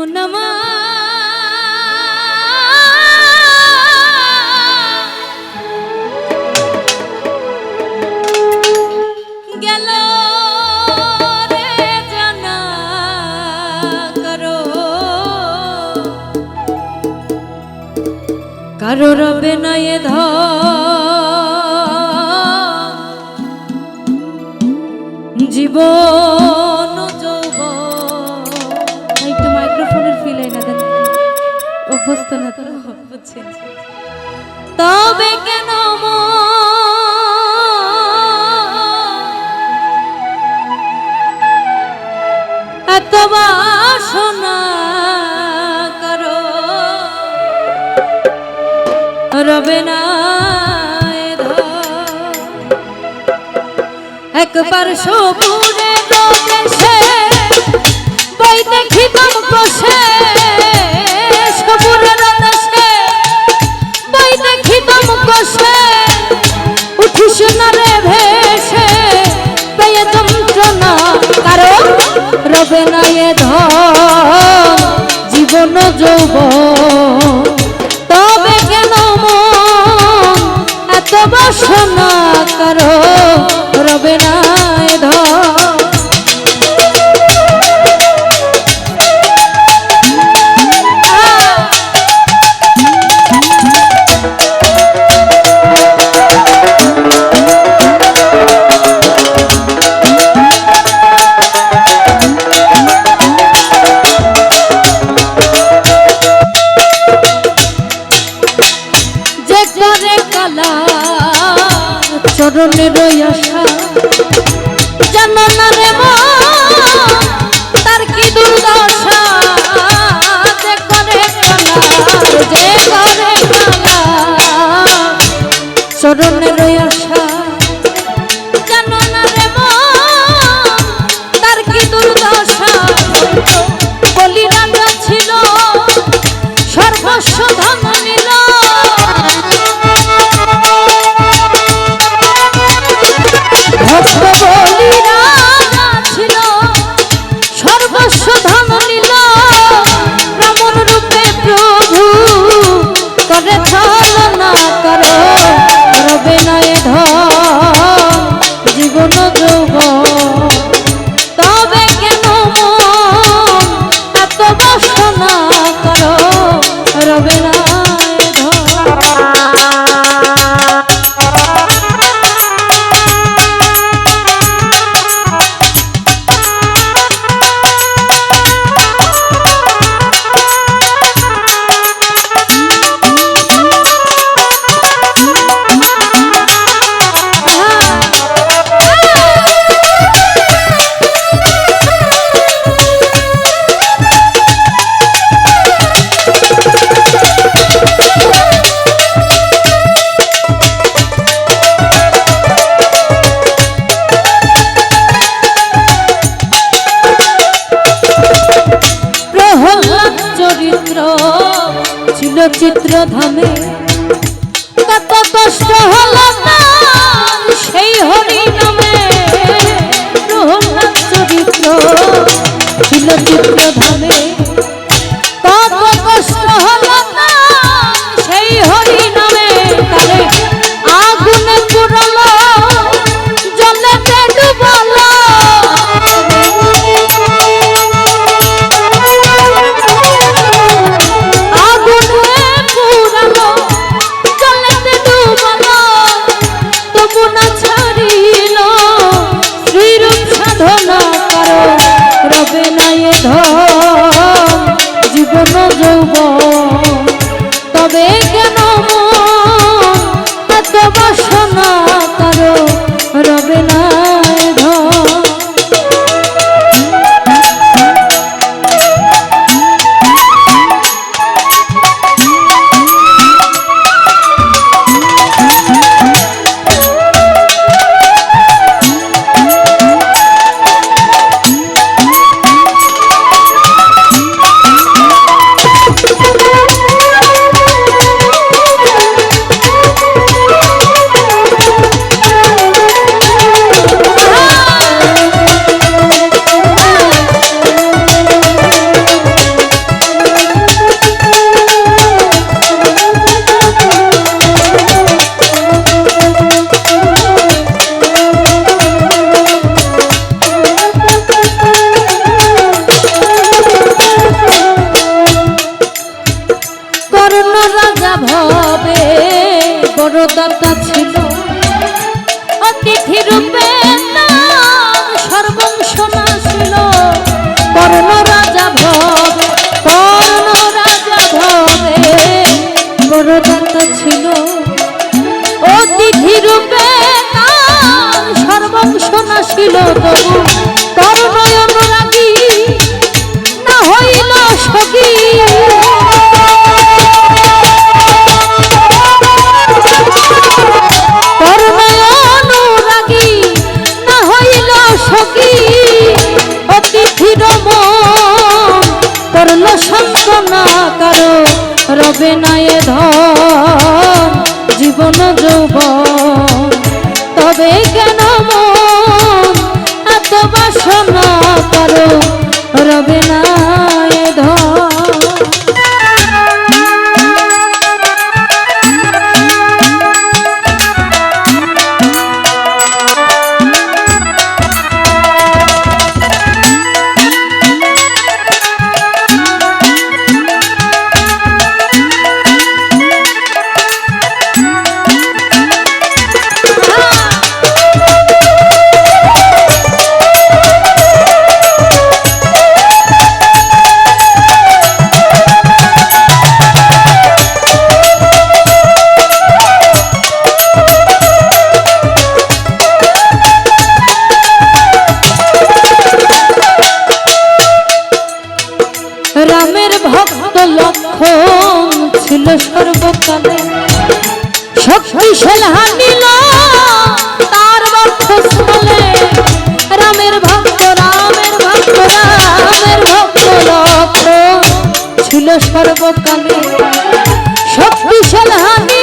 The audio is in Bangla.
জীবন গেল রে জানা কারো রবে না এ জীবন যৌবন। একটু মাইক্রোফোনের ফিল হয় না দেন, অভ্যস্ত না তো বুঝছেন। তবে কেন এত বাসনা করো রবে না একবার সবুরে দেশে বই দেখিতাম বসে, সবুরের দেশে বই দেখিতাম বসে, উঠিস না রে ভেসে পেয়ে যন্ত্রণা কারো রবে না এ ধন জীবন যৌবন। তবে কেন মন এত বাসনা কারো রবে না এ ধন। চরণের আশা জানো না রে তার কি দুর্দশা, যে করে কালা যে করে কালা চরণের আশা জানো না রে তার কি দুর্দশা। বলি রাজা ছিল সর্বস্ব ধন নিল, বলি রাজা ছিল সর্বস্ব ধন নিল, ব্রাহ্মণ রূপে প্রভু করে ছলনা করো রবে না এ ধন জীবন যৌবন। তবে কেন মন এত বাসনা করো রবে না এ ধন। চরিত্র ছিল চিত্রধামে, কত কষ্ট হলো তার সেই হরি নামে। প্রহ্লাদ চরিত্র ছিল চিত্রধামে, কত কষ্ট হলো তার সেই হরি নামে। তারে আগুনে পুরালো জলেতে ডুবালো, রবে না এ ধন বরদাতা ছিল অতিথি রূপে তার সর্বংশ নাছিল কর্ণ রাজা ভবে বরদাতা ছিল অতিথি রূপে তার সর্বংশ নাছিল তবু কর্ণ অনুরাগী না হইল সখী করল সান্ত্বনা কারো রবে না এ ধন জীবন যৌবন তবে কেন মন এত বাসনা কারো রবে না এ ধন রামের ভক্ত লক্ষণ ছিল সর্বকালে শক্তিশাল হানিল তার বক্ষস্থলে রামের ভক্ত লক্ষণ ছিল সর্বকালে শক্তিশাল হানি